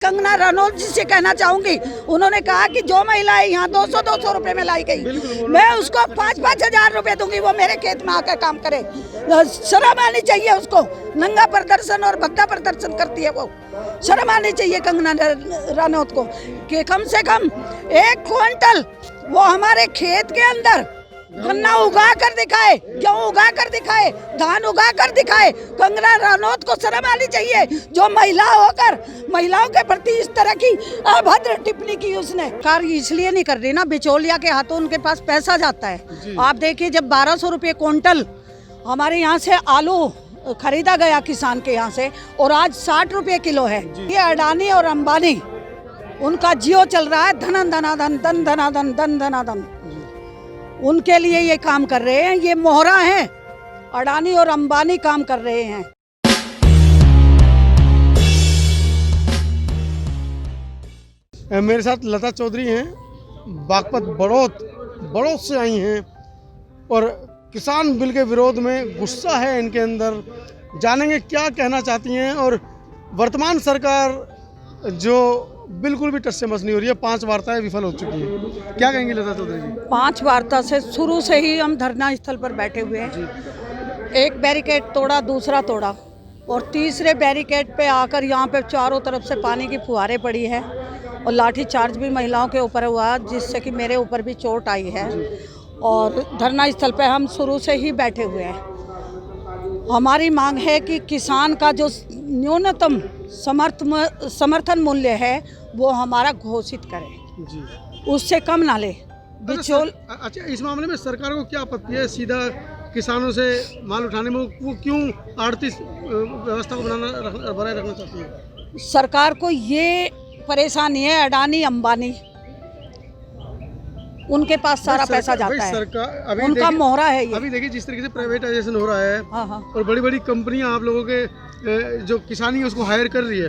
कंगना रनौत जी से कहना चाहूंगी, उन्होंने कहा कि जो महिलाएं यहाँ 200 रुपए में लाई गई, मैं उसको 5-5 हजार रुपए दूंगी, वो मेरे खेत में आकर काम करे। शर्म आनी चाहिए उसको। नंगा प्रदर्शन और भद्दा प्रदर्शन करती है वो। शर्म आनी चाहिए कंगना रनौत को कि कम से कम 1 क्विंटल वो हमारे खेत के अंदर गन्ना उगा कर दिखाए, गेहूं उगा कर दिखाए, धान उगा कर दिखाए। कंगना रनौत को शर्म आनी चाहिए, जो महिला होकर महिलाओं के प्रति इस तरह की अभद्र टिप्पणी की उसने। कार्य इसलिए नहीं कर रही ना, बिचौलिया के हाथों उनके पास पैसा जाता है। आप देखिए, जब 1200 रुपये क्विंटल हमारे यहाँ से आलू खरीदा गया किसान के यहाँ से, और आज 60 रुपये किलो है। ये अडानी और अंबानी, उनका जियो चल रहा है, धन धनाधन धन धनाधन धन धनाधन। उनके लिए ये काम कर रहे हैं, ये मोहरा हैं। अडानी और अंबानी काम कर रहे हैं। मेरे साथ लता चौधरी हैं, बागपत बड़ौत से आई हैं और किसान बिल के विरोध में गुस्सा है इनके अंदर। जानेंगे क्या कहना चाहती हैं। और वर्तमान सरकार जो बिल्कुल भी टस से मस नहीं हो रही है, 5 वार्ताएं विफल हो चुकी हैं, क्या कहेंगी लता चौधरी जी? 5 वार्ता से शुरू से ही हम धरना स्थल पर बैठे हुए हैं। एक बैरिकेड तोड़ा, दूसरा तोड़ा, और तीसरे बैरिकेड पे आकर यहाँ पे चारों तरफ से पानी की फुहारें पड़ी है और लाठी चार्ज भी महिलाओं के ऊपर हुआ, जिससे कि मेरे ऊपर भी चोट आई है। और धरना स्थल पे हम शुरू से ही बैठे हुए हैं। हमारी मांग है कि किसान का जो न्यूनतम समर्थन मूल्य है वो हमारा घोषित करे जी, उससे कम ना ले। अच्छा, इस मामले में सरकार को क्या आपत्ति है? सीधा किसानों से माल उठाने में वो क्यों आड़ती व्यवस्था को बनाए रखना चाहती है? सरकार को ये परेशानी है, अडानी अंबानी, उनके पास सारा पैसा जाता है, सरकार उनका मोहरा है ये। अभी देखिए जिस तरीके से प्राइवेटाइजेशन हो रहा है, हाँ। और बड़ी बड़ी कंपनियां आप लोगों के जो किसानी है उसको हायर कर रही है।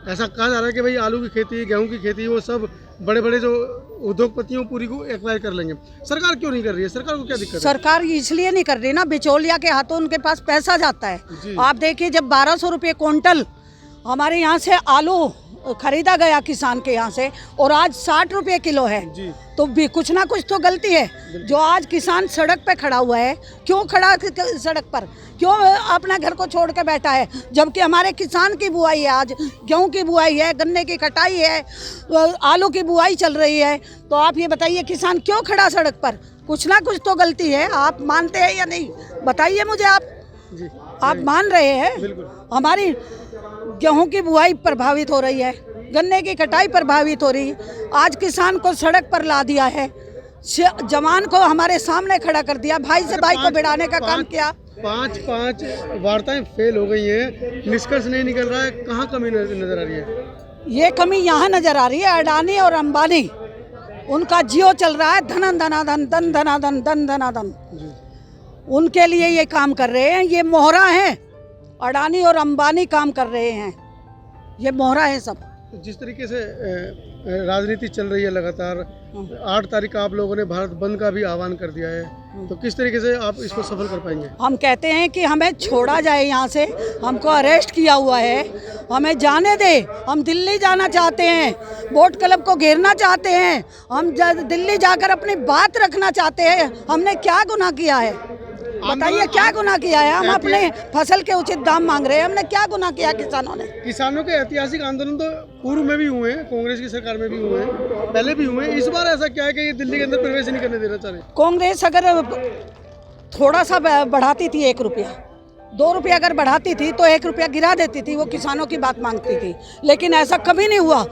ऐसा कहा जा रहा है कि भाई आलू की खेती, गेहूं की खेती, वो सब बड़े बड़े जो उद्योगपतियों पूरी को एक्वायर कर लेंगे। सरकार क्यों नहीं कर रही है? सरकार को क्या दिक्कत है? सरकार इसलिए नहीं कर रही ना, बिचौलिया के हाथों उनके पास पैसा जाता है। आप देखिए, जब 1200 रुपये क्विंटल हमारे यहाँ से आलू खरीदा गया किसान के यहाँ से, और आज 60 रुपये किलो है, तो भी कुछ ना कुछ तो गलती है। जो आज किसान सड़क पे खड़ा हुआ है, क्यों खड़ा सड़क पर, क्यों अपना घर को छोड़ के बैठा है, जबकि हमारे किसान की बुआई है, आज गेहूं की बुआई है, गन्ने की कटाई है, आलू की बुआई चल रही है। तो आप ये बताइए, किसान क्यों खड़ा सड़क पर? कुछ ना कुछ तो गलती है। आप मानते हैं या नहीं, बताइए मुझे। आप मान रहे हैं? हमारी गेहूं की बुआई प्रभावित हो रही है, गन्ने की कटाई प्रभावित हो रही है। आज किसान को सड़क पर ला दिया है, जवान को हमारे सामने खड़ा कर दिया, भाई से भाई को भिड़ाने का काम किया। 5 वार्ताएं फेल हो गई हैं, निष्कर्ष नहीं निकल रहा है। कहाँ कमी नजर आ रही है? ये कमी यहाँ नजर आ रही है, अडानी और अंबानी, उनका जियो चल रहा है, धन धनाधन धन धनाधन धन धनाधन। उनके लिए ये काम कर रहे हैं, ये मोहरा हैं। अडानी और अंबानी काम कर रहे हैं, ये मोहरा है सब। जिस तरीके से राजनीति चल रही है लगातार, 8 तारीख का आप लोगों ने भारत बंद का भी आह्वान कर दिया है, तो किस तरीके से आप इसको सफल कर पाएंगे? हम कहते हैं कि हमें छोड़ा जाए यहाँ से, हमको अरेस्ट किया हुआ है, हमें जाने दे। हम दिल्ली जाना चाहते हैं, बोट क्लब को घेरना चाहते हैं, हम दिल्ली जाकर अपनी बात रखना चाहते हैं। हमने क्या गुनाह किया है? बताइए, क्या गुनाह किया है? हम अपने फसल के उचित दाम मांग रहे हैं, हमने क्या गुनाह किया किसानों ने? किसानों के ऐतिहासिक आंदोलन तो पूर्व में भी हुए हैं, कांग्रेस की सरकार में भी हुए हैं, पहले भी हुए हैं। इस बार ऐसा क्या है कि ये दिल्ली के अंदर प्रवेश नहीं करने देना चाह रहे? कांग्रेस अगर थोड़ा सा बढ़ाती थी, 1 रुपया 2 रुपये अगर बढ़ाती थी, तो 1 रुपया गिरा देती थी, वो किसानों की बात मांगती थी। लेकिन ऐसा कभी नहीं हुआ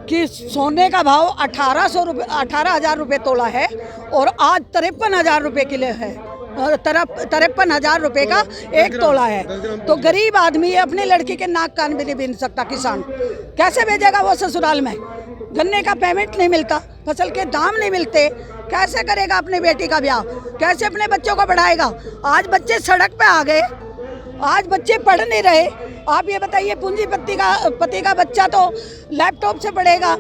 कि सोने का भाव 18,000 रुपये तोला है और आज 53,000 रुपये किलो है, 53,000 रुपये का 1 तोला है। तो गरीब आदमी अपनी लड़की के नाक कान भी नहीं बीन सकता। किसान कैसे भेजेगा वो ससुराल में? गन्ने का पेमेंट नहीं मिलता, फसल के दाम नहीं मिलते, कैसे करेगा अपनी बेटी का ब्याह? कैसे अपने बच्चों को पढ़ाएगा? आज बच्चे सड़क पे आ गए, आज बच्चे पढ़ नहीं रहे। आप ये बताइए, पूंजीपति का बच्चा तो लैपटॉप से पढ़ेगा,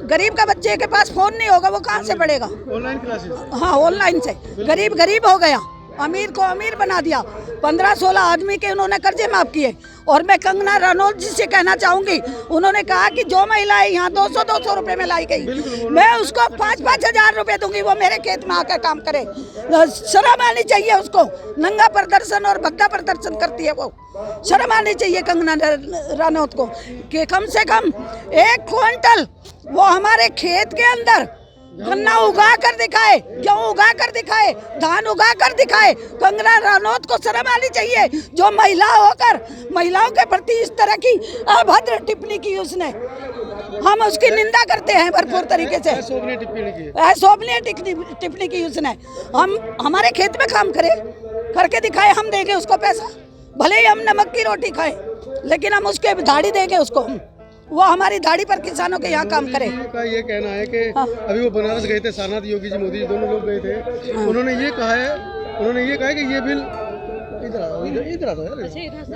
गरीब का बच्चे के पास फोन नहीं होगा, वो कहाँ से पढ़ेगा? Online classes. हाँ, ऑनलाइन से गरीब हो गया। अमीर को अमीर बना दिया। 15-16 आदमी के उन्होंने कर्जे माफ किए। और मैं कंगना रनौत जी से कहना चाहूँगी, उन्होंने कहा कि जो महिलाएं यहाँ 200-200 रुपये में लाई गई, मैं उसको 5-5 हज़ार रुपये दूंगी, वो मेरे खेत में आकर काम करे। शर्म आनी चाहिए उसको। नंगा प्रदर्शन और भद्दा प्रदर्शन करती है वो। शर्म आनी चाहिए कंगना रनौत को कि कम से कम 1 क्विंटल वो हमारे खेत के अंदर गन्ना उगा कर दिखाए, गेहूं उगा कर दिखाए, धान उगा कर दिखाए। कंगना रनौत को शर्म आनी चाहिए, जो महिला होकर महिलाओं के प्रति इस तरह की अभद्र टिप्पणी की उसने। हम उसकी निंदा करते हैं भरपूर तरीके से। शोभनीय टिप्पणी की उसने। हम हमारे खेत में काम करे, करके दिखाए, हम देंगे उसको पैसा। भले ही हम नमक की रोटी खाएं, लेकिन हम उसके दाढ़ी देंगे उसको। वो हमारी दाढ़ी पर किसानों के यहाँ काम करे। का ये कहना है कि अभी वो बनारस गए थे, सारनाथ योगी जी, मोदी जी दोनों लोग गए थे। उन्होंने ये कहा है कि ये बिल इधर आ यार।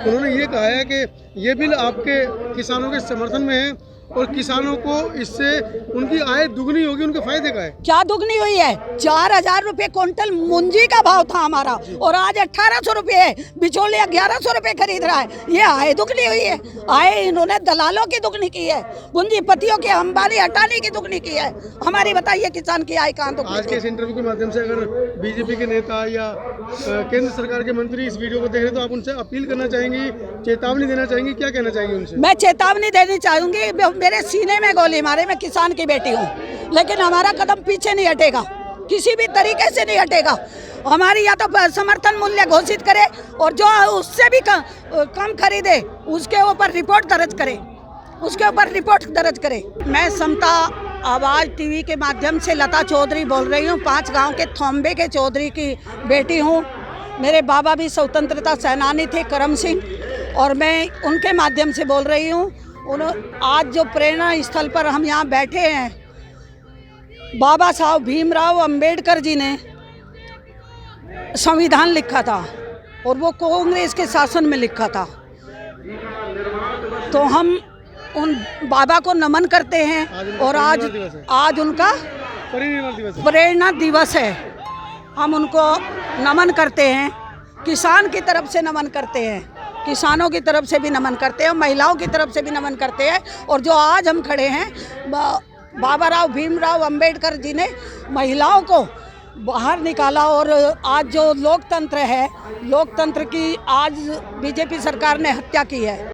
उन्होंने ये कहा है कि ये बिल आपके किसानों के समर्थन में है और किसानों को इससे उनकी आय दुगनी होगी, उनके फायदे का है। क्या दुगनी हुई है? 4,000 रुपये क्विंटल मुंजी का भाव था हमारा और आज 1,800 रुपये है। बिचौलिया 1,100 रुपये खरीद रहा है। ये आय दुगनी हुई है। आय इन्होंने दलालों की दुगनी की है, पूंजीपतियों की अंबानी हटाने की दुगनी की है। हमारी बताइए किसान की आय कहाँ दुगनी? आज के इस इंटरव्यू के माध्यम से अगर बीजेपी के नेता या केंद्र सरकार के मंत्री इस वीडियो को देख रहे हैं तो आप उनसे अपील करना चाहेंगी, चेतावनी देना चाहेंगी, क्या कहना चाहेंगी उनसे? मैं चेतावनी देनी चाहूंगी। मेरे सीने में गोली मारे, मैं किसान की बेटी हूँ, लेकिन हमारा कदम पीछे नहीं हटेगा, किसी भी तरीके से नहीं हटेगा। हमारी या तो समर्थन मूल्य घोषित करे और जो उससे भी कम खरीदे उसके ऊपर रिपोर्ट दर्ज करे। मैं समता आवाज़ टीवी के माध्यम से लता चौधरी बोल रही हूँ। 5 गांव के थोम्बे के चौधरी की बेटी हूँ। मेरे बाबा भी स्वतंत्रता सेनानी थे, करम सिंह, और मैं उनके माध्यम से बोल रही हूँ। आज जो प्रेरणा स्थल पर हम यहाँ बैठे हैं, बाबा साहब भीमराव अंबेडकर जी ने संविधान लिखा था और वो कांग्रेस के शासन में लिखा था। तो हम उन बाबा को नमन करते हैं और आज उनका प्रेरणा दिवस है। हम उनको नमन करते हैं, किसान की तरफ से नमन करते हैं, किसानों की तरफ से भी नमन करते हैं, महिलाओं की तरफ से भी नमन करते हैं। और जो आज हम खड़े हैं, बाबा भीमराव अंबेडकर जी ने महिलाओं को बाहर निकाला और आज जो लोकतंत्र है, लोकतंत्र की आज बीजेपी सरकार ने हत्या की है।